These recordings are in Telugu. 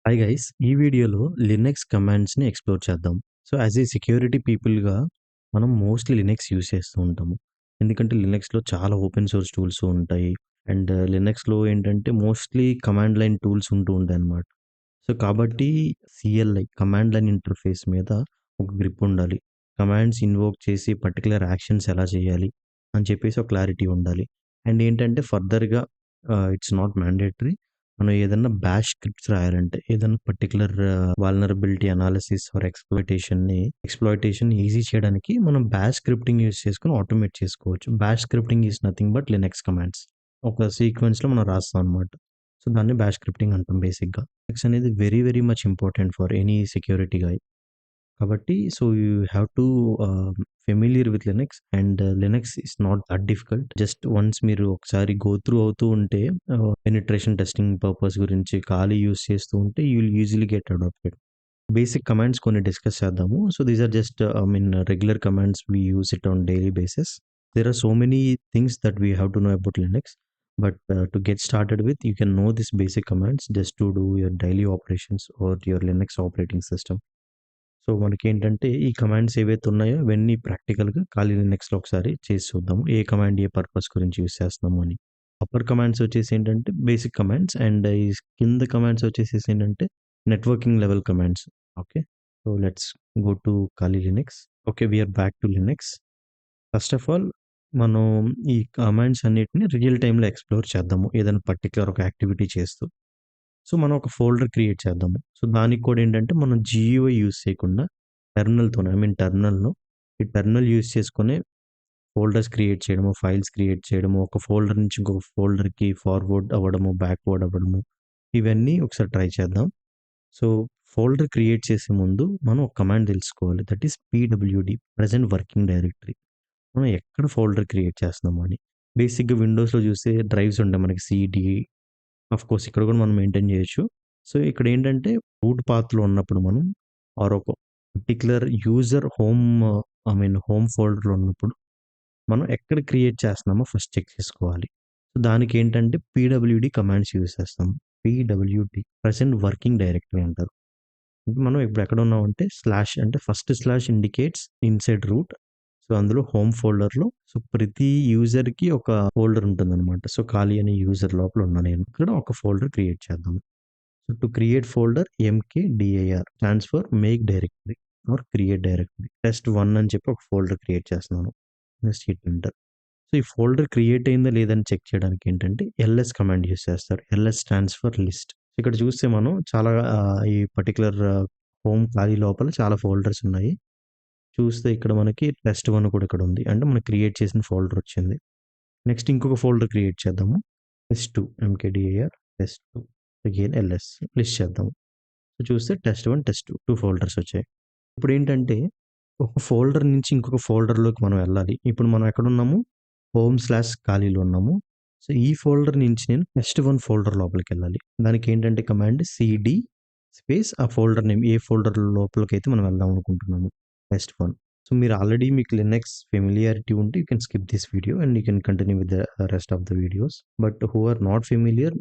Hi guys! ఈ వీడియోలో లినక్స్ కమాండ్స్‌ని ఎక్స్‌ప్లోర్ చేద్దాం. సో, యాస్ ఏ సెక్యూరిటీ పీపుల్‌గా మనం మోస్ట్‌లీ లినక్స్ యూజ్ చేస్తూ ఉంటాము. ఎందుకంటే లినక్స్‌లో చాలా ఓపెన్ సోర్స్ టూల్స్ ఉంటాయి. అండ్ లినక్స్‌లో ఏంటంటే మోస్ట్‌లీ కమాండ్ లైన్ టూల్స్ ఉంటూ ఉంటాయన్నమాట. సో, కాబట్టి సీఎల్ఐ కమాండ్ లైన్ ఇంటర్ఫేస్ మీద ఒక గ్రిప్ ఉండాలి. కమాండ్స్ ఇన్వోక్ చేసి పర్టిక్యులర్ యాక్షన్స్ ఎలా చేయాలి అని చెప్పేసి ఒక క్లారిటీ ఉండాలి. అండ్ ఏంటంటే ఫర్దర్‌గా ఇట్స్ నాట్ మ్యాండేటరీ. మనం ఏదన్నా బాష్ స్క్రిప్ట్స్ రాయాలంటే ఏదన్నా particular vulnerability analysis or exploitation easy చేయడానికి మనం బాష్ స్క్రిప్టింగ్ యూజ్ చేసుకొని ఆటోమేట్ చేసుకోవచ్చు. Bash scripting is nothing but Linux commands. ఒక సీక్వెన్స్‌లో మనం రాస్తాం అన్నమాట. సో, దాన్ని బాష్ స్క్రిప్టింగ్ అంటాం బేసిక్‌గా. లినక్స్ అనేది very very much important for any security guy. కాబట్టి so you have to familiar with Linux and Linux is not that difficult. Just once మీరు ఒకసారి గో త్రూ అవుతూ ఉంటే పెనిట్రేషన్ టెస్టింగ్ పర్పస్ గురించి ఖాళీ యూజ్ చేస్తూ ఉంటే you will easily get adapted. Basic commands కొన్ని డిస్కస్ చేద్దాము. So these are just regular commands we use it on daily basis. There are so many things that we have to know about Linux. But to get started with, you can know these basic commands just to do your daily operations or your Linux operating system. So, మనకేంటంటే ఈ కమాండ్స్ ఏవైతే ఉన్నాయో ఇవన్నీ ప్రాక్టికల్‌గా ఖాళీ లినక్స్‌లో ఒకసారి చేసి చూద్దాము. ఏ కమాండ్ ఏ పర్పస్ గురించి యూజ్ చేస్తున్నాము అని. అప్పర్ కమాండ్స్ వచ్చేసి ఏంటంటే బేసిక్ కమాండ్స్ అండ్ ఈ కింద కమాండ్స్ వచ్చేసేసి ఏంటంటే networking level commands. Okay. So, let's go to Kali Linux. Okay. We are back to Linux. First of all మనం ఈ కమాండ్స్ అన్నిటిని రియల్ టైమ్‌లో ఎక్స్‌ప్లోర్ చేద్దాము. ఏదైనా పర్టిక్యులర్ ఒక యాక్టివిటీ చేస్తూ. సో, మనం ఒక ఫోల్డర్ క్రియేట్ చేద్దాము. సో, దానికి కూడా ఏంటంటే మనం జీయూఐ యూజ్ చేయకుండా టెర్మినల్‌తోనే టెర్మినల్‌లో ఈ టెర్మినల్ యూజ్ చేసుకొనే ఫోల్డర్స్ క్రియేట్ చేయడము, ఫైల్స్ క్రియేట్ చేయడము, ఒక ఫోల్డర్ నుంచి ఇంకొక ఫోల్డర్‌కి ఫార్వర్డ్ అవ్వడము, బ్యాక్వర్డ్ అవ్వడము, ఇవన్నీ ఒకసారి ట్రై చేద్దాం. సో, ఫోల్డర్ క్రియేట్ చేసే ముందు మనం ఒక కమాండ్ తెలుసుకోవాలి. That is PWD present working directory. మనం ఎక్కడ ఫోల్డర్ క్రియేట్ చేస్తున్నాము అని. బేసిక్‌గా విండోస్‌లో చూస్తే డ్రైవ్స్ ఉంటాయి మనకి సీడీ. ఆఫ్‌కోర్స్ ఇక్కడ కూడా మనం మెయింటైన్ చేయొచ్చు. సో, ఇక్కడేంటంటే రూట్ పాత్‌లో ఉన్నప్పుడు మనం ఆర్ ఒక పర్టిక్యులర్ యూజర్ హోమ్ ఫోల్డర్‌లో ఉన్నప్పుడు మనం ఎక్కడ క్రియేట్ చేస్తున్నామో ఫస్ట్ చెక్ చేసుకోవాలి. సో, దానికేంటంటే పీడబ్ల్యూడీ కమాండ్స్ యూజ్ చేస్తాం. పీడబ్ల్యూడీ ప్రెజెంట్ వర్కింగ్ డైరెక్టరీ అంటారు. అంటే మనం ఇప్పుడు ఎక్కడ ఉన్నామంటే స్లాష్ అంటే first slash indicates inside root. సో, అందులో హోమ్ ఫోల్డర్‌లో సో, ప్రతి యూజర్‌కి ఒక ఫోల్డర్ ఉంటుందనమాట. సో, ఖాళీ అనే యూజర్ లోపల ఉన్నా నేను. ఇక్కడ ఒక ఫోల్డర్ క్రియేట్ చేద్దాం. So, to create folder MKDIR stands for make directory or create directory. Test one అని చెప్పి ఒక ఫోల్డర్ క్రియేట్ చేస్తున్నాను. Next hit enter. సో, ఈ ఫోల్డర్ క్రియేట్ అయిందా లేదని చెక్ చేయడానికి ఏంటంటే ఎల్ఎస్ కమాండ్ యూజ్ చేస్తారు. LS stands for list. ఇక్కడ చూస్తే మనం చాలా ఈ పర్టిక్యులర్ హోమ్ ఖాళీ లోపల చాలా ఫోల్డర్స్ ఉన్నాయి. చూస్తే ఇక్కడ మనకి టెస్ట్1 కూడా ఇక్కడ ఉంది. అంటే మనం క్రియేట్ చేసిన ఫోల్డర్ వచ్చింది. నెక్స్ట్ ఇంకొక ఫోల్డర్ క్రియేట్ చేద్దాము. Test two M K D I R test two again L S list చేద్దాం. సో, చూస్తే టెస్ట్1, టెస్ట్2 2 ఫోల్డర్స్ వచ్చాయి. ఇప్పుడేంటంటే ఒక ఫోల్డర్ నుంచి ఇంకొక ఫోల్డర్‌లోకి మనం వెళ్ళాలి. ఇప్పుడు మనం ఎక్కడున్నాము? హోమ్/ఖాళీలో ఉన్నాము. సో, ఈ ఫోల్డర్ నుంచి నేను టెస్ట్1 ఫోల్డర్ లోపలికెళ్ళాలి. దానికేంటంటే కమాండ్ సీడీ స్పేస్ ఆ ఫోల్డర్ నేమ్ ఏ ఫోల్డర్ లోపలికైతే మనం వెళ్దాం అనుకుంటున్నాము. టెస్ట్1. సో, మీరు ఆల్రెడీ మీకు లినక్స్ ఫెమిలియారిటీ ఉంటే you can skip this video and you can continue with the rest of the videos. But who are not familiar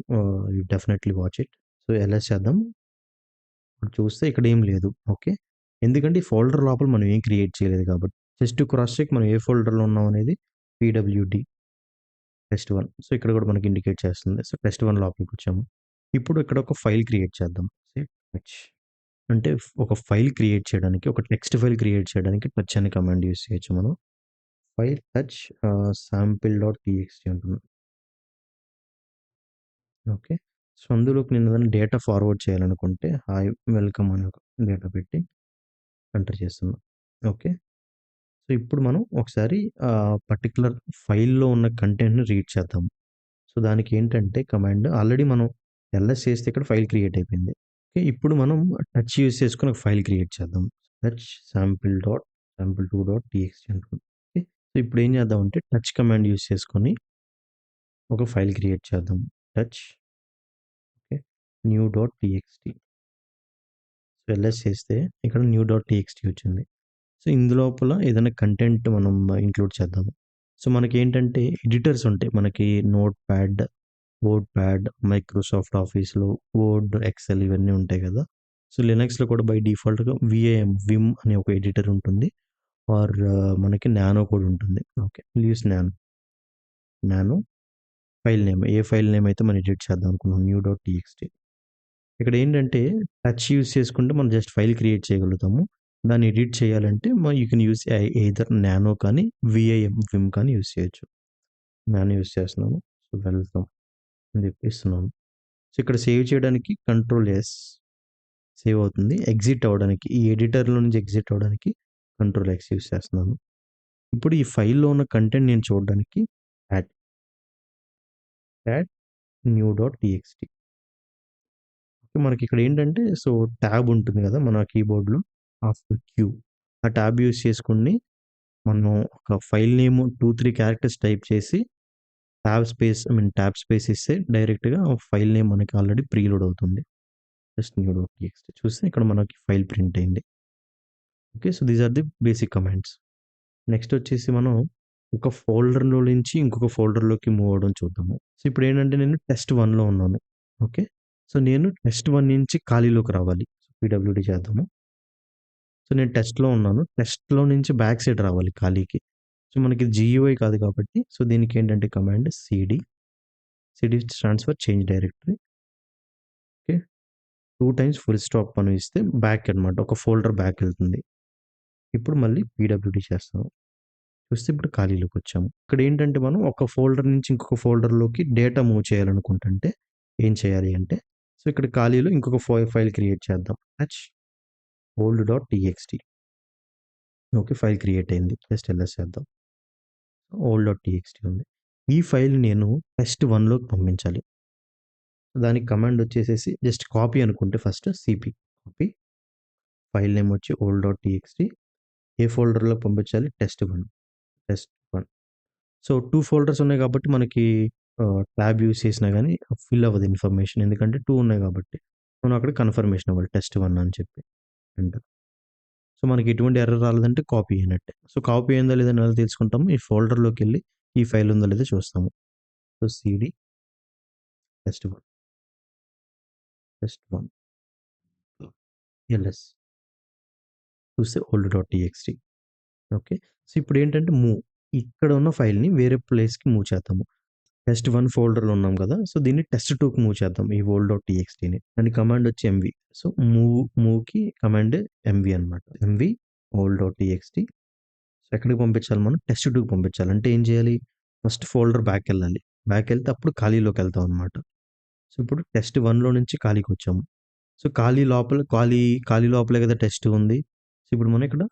you definitely watch it. So, L S చేద్దాం. ఇప్పుడు చూస్తే ఇక్కడ ఏం లేదు. ఓకే. ఎందుకంటే ఈ ఫోల్డర్ లోపల మనం ఏం క్రియేట్ చేయలేదు కాబట్టి. జస్ట్ క్రాస్ చెక్ మనం ఏ ఫోల్డర్‌లో ఉన్నాం అనేది పీడబ్ల్యూడీ టెస్ట్1. సో, ఇక్కడ కూడా మనకి ఇండికేట్ చేస్తుంది. సో, టెస్ట్1 లోపలికొచ్చాము. ఇప్పుడు ఇక్కడ ఒక ఫైల్ క్రియేట్ చేద్దాం. సేవ్ టచ్ అంటే ఒక ఫైల్ క్రియేట్ చేయడానికి, ఒక టెక్స్ట్ ఫైల్ క్రియేట్ చేయడానికి టచ్ అనే కమాండ్ యూజ్ చేయొచ్చు మనం. ఫైల్ టచ్ sample.txt అంటున్నా. ఓకే. సో, అందులోకి నేను ఏదైనా డేటా ఫార్వర్డ్ చేయాలనుకుంటే హాయ్ వెల్కమ్ అని ఒక డేటా పెట్టి ఎంటర్ చేస్తున్నా. ఓకే. సో, ఇప్పుడు మనం ఒకసారి పర్టిక్యులర్ ఫైల్‌లో ఉన్న కంటెంట్‌ని రీడ్ చేద్దాం. సో, దానికేంటంటే కమాండ్ ఆల్రెడీ మనం ఎల్ఎస్ చేస్తే ఇక్కడ ఫైల్ క్రియేట్ అయిపోయింది. ఓకే. ఇప్పుడు మనం టచ్ యూజ్ చేసుకొని ఒక ఫైల్ క్రియేట్ చేద్దాం. టచ్ sample2.txt అనుకుందాం. ఓకే. సో, ఇప్పుడు ఏం చేద్దామంటే టచ్ కమాండ్ యూజ్ చేసుకొని ఒక ఫైల్ క్రియేట్ చేద్దాం. Touch okay. న్యూ.txt. సో, ఎల్ఎస్ చేస్తే ఇక్కడ న్యూ.txt వచ్చింది. సో, ఇందులోపల ఏదైనా కంటెంట్ మనం ఇంక్లూడ్ చేద్దాము. సో, మనకేంటంటే ఎడిటర్స్ ఉంటాయి. మనకి నోట్‌ప్యాడ్ వర్డ్ ప్యాడ్, మైక్రోసాఫ్ట్ ఆఫీస్‌లో వర్డ్, ఎక్సెల్ ఇవన్నీ ఉంటాయి కదా! సో, లినక్స్‌లో కూడా బై డిఫాల్ట్‌గా విమ్ అనే ఒక ఎడిటర్ ఉంటుంది. ఆర్ మనకి నానో కూడా ఉంటుంది. Okay. Will use nano file name. A file name అయితే మనం ఎడిట్ చేద్దాం అనుకున్నాం న్యూ.txt. ఇక్కడ ఏంటంటే టచ్ యూజ్ చేసుకుంటే మనం జస్ట్ ఫైల్ క్రియేట్ చేయగలుగుతాము. దాన్ని ఎడిట్ చేయాలంటే you can use either nano కానీ, విమ్ కానీ యూజ్ చేయొచ్చు. నానో యూజ్ చేస్తున్నాను. సో, వెల్కమ్ అని చెప్పి ఇస్తున్నాను. సో, ఇక్కడ సేవ్ చేయడానికి కంట్రోల్ ఎస్ సేవ్ అవుతుంది. ఎగ్జిట్ అవ్వడానికి ఈ ఎడిటర్‌లో నుంచి ఎగ్జిట్ అవ్వడానికి కంట్రోల్ ఎక్స్ యూజ్ చేస్తున్నాను. ఇప్పుడు ఈ ఫైల్‌లో ఉన్న కంటెంట్ నేను చూడడానికి యాడ్ యాడ్ న్యూ.txt. మనకి ఇక్కడ ఏంటంటే సో, ట్యాబ్ ఉంటుంది కదా! మన కీబోర్డ్‌లో ఆఫ్టర్ క్యూ ఆ ట్యాబ్ యూజ్ చేసుకొని మనం ఒక ఫైల్ నేమ్ 2, 3 క్యారెక్టర్స్ టైప్ చేసి ట్యాబ్ స్పేస్ ఇస్తే డైరెక్ట్‌గా ఫైల్ నేమ్ మనకి ఆల్రెడీ ప్రీలోడ్ అవుతుంది. జస్ట్ న్యూ.txt చూస్తే ఇక్కడ మనకి ఫైల్ ప్రింట్ అయింది. Okay. So, these are the basic commands. Next వచ్చేసి మనం ఒక ఫోల్డర్‌లో నుంచి ఇంకొక ఫోల్డర్‌లోకి మూవ్ అవ్వడం చూద్దాము. సో, ఇప్పుడేంటంటే నేను టెస్ట్ 1లో ఉన్నాను. ఓకే. సో, నేను టెస్ట్ 1 నుంచి ఖాళీలోకి రావాలి. పీడబ్ల్యూడీ చేద్దాము. సో, నేను టెస్ట్‌లో ఉన్నాను. టెస్ట్‌లో నుంచి బ్యాక్ సైడ్ రావాలి ఖాళీకి. సో, మనకి జీయూఐ కాదు కాబట్టి సో, దీనికేంటంటే command CD stands for change directory. Okay. 2 times full stop మనం ఇస్తే బ్యాక్ అనమాట. ఒక ఫోల్డర్ బ్యాక్ ఎళ్తుంది. ఇప్పుడు మళ్ళీ పీడబ్ల్యూడీ చేస్తాము. చూస్తే ఇప్పుడు ఖాళీలోకొచ్చాము. ఇక్కడేంటంటే మనం ఒక ఫోల్డర్ నుంచి ఇంకొక ఫోల్డర్‌లోకి డేటా మూవ్ చేయాలనుకుంటుంటే ఏం చేయాలి అంటే, సో, ఇక్కడ ఖాళీలో ఇంకొక ఫైల్ క్రియేట్ చేద్దాం. old.txt. ఓకే. ఫైల్ క్రియేట్ అయింది. జస్ట్ ఎల్ఎస్ చేద్దాం. old.txt ఉంది. ఈ ఫైల్ నేను టెస్ట్ 1లోకి పంపించాలి. దానికి కమాండ్ వచ్చేసేసి జస్ట్ కాపీ అనుకుంటే ఫస్ట్ కాపీ. ఫైల్ నేమ్ వచ్చి old.txt. ఏ ఫోల్డర్‌లోకి పంపించాలి? టెస్ట్ 1. సో, 2 ఫోల్డర్స్ ఉన్నాయి కాబట్టి మనకి ట్యాబ్ యూజ్ చేసినా గాని ఫిల్ అవ్వదు ఇన్ఫర్మేషన్. ఎందుకంటే 2 ఉన్నాయి కాబట్టి. మనం అక్కడ కన్ఫర్మేషన్ ఇవ్వాలి టెస్ట్ 1 అని చెప్పి. ఎంటర్. సో, మనకి ఎటువంటి ఎర్రర్ రాలేదంటే కాపీ అయినట్టే. సో, కాపీ అయిందా లేదా అని ఎలా తెలుసుకుంటాము? ఈ ఫోల్డర్‌లోకెళ్ళి ఈ ఫైల్ ఉందో లేదో చూస్తాము. So, CD test 1 test 1 LS చూస్తే old.txt. ఓకే. సో, ఇప్పుడేంటంటే ఇక్కడ ఉన్న ఫైల్‌ని వేరే ప్లేస్‌కి మూవ్ చేద్దాము. టెస్ట్ 1 ఫోల్డర్‌లో ఉన్నాం కదా! సో, దీన్ని టెస్ట్ 2కి మూవ్ చేద్దాం. ఈ old.txtని. దాని కమాండ్ వచ్చి ఎంవీ. సో, మూవ్‌కి కమాండ్ ఎంవీ అనమాట. MV old.txt. సో, ఎక్కడికి పంపించాలి మనం? టెస్ట్ 2కి పంపించాలి. అంటే ఏం చేయాలి? First folder బ్యాకెళ్ళాలి. బ్యాకెళ్తే అప్పుడు ఖాళీలోకెళ్తాం అనమాట. సో, ఇప్పుడు టెస్ట్ 1లో నుంచి ఖాళీకొచ్చాము. సో, ఖాళీ లోపలే కదా టెస్ట్ ఉంది. సో, ఇప్పుడు మనం ఇక్కడ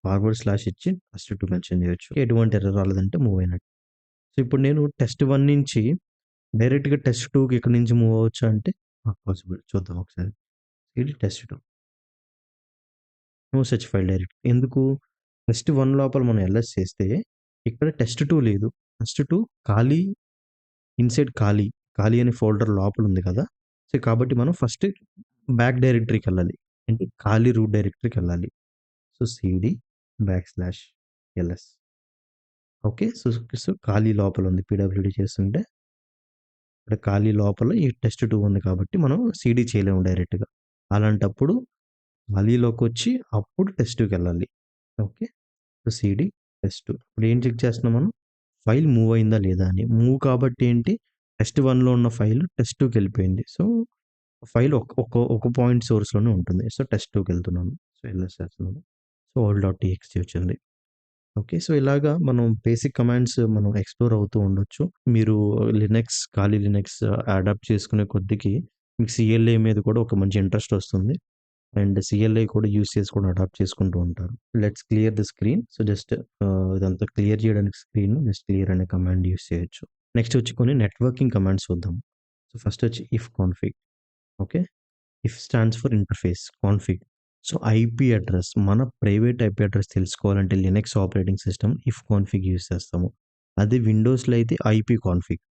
ఫార్వర్డ్ స్లాష్ ఇచ్చి టెస్ట్ 2 మెన్షన్ చేయొచ్చు. ఎటువంటి ఎర్రర్ రాలేదంటే మూవ్ అయినట్టు. సో, ఇప్పుడు నేను టెస్ట్ 1 నుంచి డైరెక్ట్‌గా టెస్ట్ 2కి ఇక్కడి నుంచి మూవ్ అవ్వచ్చా అంటే పాసిబుల్. చూద్దాం ఒకసారి. ఇది test 2. No such file direct. ఎందుకు? టెస్ట్ 1 లోపల మనం ఎల్ఎస్ చేస్తే ఇక్కడ టెస్ట్ 2 లేదు. టెస్ట్ 2 ఖాళీ ఖాళీ. ఖాళీ అనే ఫోల్డర్ లోపల ఉంది కదా! సో, కాబట్టి మనం ఫస్ట్ బ్యాక్ డైరెక్టరీకెళ్ళాలి. అంటే ఖాళీ రూట్ డైరెక్టరీకెళ్ళాలి. So, CD /ls. Okay. So, Kali లోపల ఉంది. పీడబ్ల్యూడీ చేస్తుంటే ఇక్కడ ఖాళీ లోపల ఈ టెస్ట్ 2 ఉంది కాబట్టి మనం సీడీ చేయలేము డైరెక్ట్‌గా. అలాంటప్పుడు ఖాళీలోకొచ్చి అప్పుడు టెస్ట్ 2కెళ్ళాలి. ఓకే. సో, సీడీ టెస్ట్ 2 ఇప్పుడు ఏం చెక్ చేస్తున్నాం మనం? ఫైల్ మూవ్ అయిందా లేదా అని. మూవ్ కాబట్టి ఏంటి? టెస్ట్ 1లో ఉన్న ఫైల్ టెస్ట్ 2కెళ్ళిపోయింది. సో, ఫైల్ ఒక పాయింట్ సోర్స్‌లోనే ఉంటుంది. సో, టెస్ట్ 2కెళ్తున్నాను. సో, ఎల్ఎస్ చేస్తున్నాను. సో, old.txt వచ్చింది. ఓకే. సో, ఇలాగా మనం బేసిక్ కమాండ్స్ మనం ఎక్స్‌ప్లోర్ అవుతూ ఉండొచ్చు. మీరు ఖాళీ లినక్స్ అడాప్ట్ చేసుకునే కొద్దికి మీకు సీఎల్‌ఐ మీద కూడా ఒక మంచి ఇంట్రెస్ట్ వస్తుంది. అండ్ సీఎల్‌ఐ కూడా యూజ్ చేసి కూడా అడాప్ట్ చేసుకుంటూ ఉంటారు. Let's clear the screen. So, just ఇదంతా క్లియర్ చేయడానికి స్క్రీన్ జస్ట్ క్లియర్ అనే కమాండ్ యూజ్ చేయొచ్చు. నెక్స్ట్ వచ్చి కొన్ని నెట్వర్కింగ్ కమాండ్స్ చూద్దాం. సో, ఫస్ట్ వచ్చి ifconfig. Okay. If stands for interface config. So, IP address మన ప్రైవేట్ ఐపీ అడ్రెస్ తెలుసుకోవాలంటే Linux operating system ifconfig use చేస్తాము. అదే విండోస్‌లో అయితే ipconfig.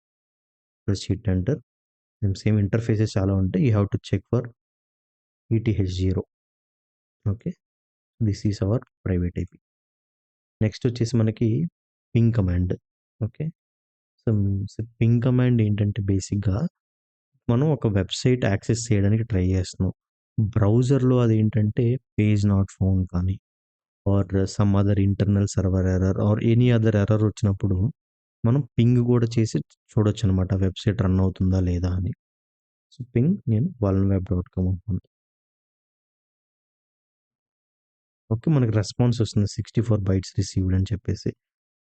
Press hit enter. Same interfaces చాలా ఉంటాయి. You have to check for ETH0. Okay. This is our private IP. Next వచ్చేసి మనకి ping command. Okay. Ping command ఏంటంటే బేసిక్‌గా మనం ఒక వెబ్‌సైట్ యాక్సెస్ చేయడానికి ట్రై చేస్తున్నాం. బ్రౌజర్‌లో అదేంటంటే పేజ్ నాట్ ఫౌండ్ కానీ or some other internal server error or any other error వచ్చినప్పుడు మనం పింగ్ కూడా చేసి చూడొచ్చనమాట. వెబ్‌సైట్ రన్ అవుతుందా లేదా అని. సో, పింగ్ నేను వల్నెవెబ్.కామ్ అనుకున్నా. ఓకే. మనకి రెస్పాన్స్ వస్తుంది 64 బైట్స్ రిసీవ్డ్ అని చెప్పేసి.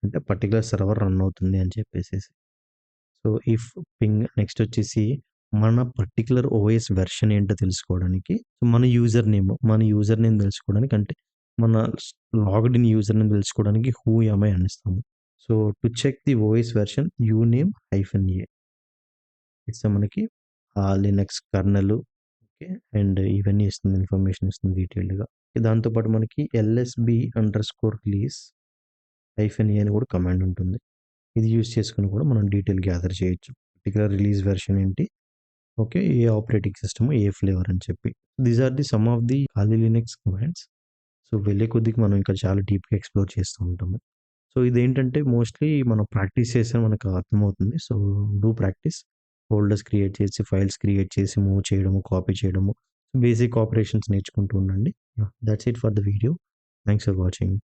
అంటే పర్టిక్యులర్ సర్వర్ రన్ అవుతుంది అని చెప్పేసేసి. సో, ఇఫ్ పింగ్ నెక్స్ట్ వచ్చేసి మన పర్టిక్యులర్ ఓఎస్ వెర్షన్ ఏంటో తెలుసుకోవడానికి మన యూజర్ నేమ్ తెలుసుకోవడానికి అంటే మన లాగ్డ్ ఇన్ యూజర్ నేమ్ తెలుసుకోవడానికి హూ యామ్ ఐ అని ఇస్తాము. So, to check the OS version uname -ఏ ఇస్తే మనకి లినక్స్ కర్నెల్ ఓకే. అండ్ ఇవన్నీ ఇస్తుంది. ఇన్ఫర్మేషన్ ఇస్తుంది డీటెయిల్డ్‌గా. దాంతో పాటు మనకి -ఏ అని కూడా కమాండ్ ఉంటుంది. ఇది యూజ్ చేసుకొని కూడా మనం డీటెయిల్ గ్యాదర్ చేయొచ్చు. పర్టిక్యులర్ రిలీజ్ వెర్షన్ ఏంటి? ఓకే. ఏ ఆపరేటింగ్ సిస్టమ్, ఏ ఫ్లేవర్ అని చెప్పి. These are the some of the ఖాళీ లినక్స్ కమాండ్స్. సో, వెళ్ళే కొద్దికి మనం ఇంకా చాలా డీప్‌గా ఎక్స్‌ప్లోర్ చేస్తూ ఉంటాము. సో, ఇదేంటంటే మోస్ట్‌లీ మనం ప్రాక్టీస్ చేస్తే మనకు అర్థమవుతుంది. So, do practice. Folders create చేసి, ఫైల్స్ క్రియేట్ చేసి, మూవ్ చేయడము, కాపీ చేయడము, బేసిక్ ఆపరేషన్స్ నేర్చుకుంటూ ఉండండి. Yeah! That's it for the video. Thanks for watching.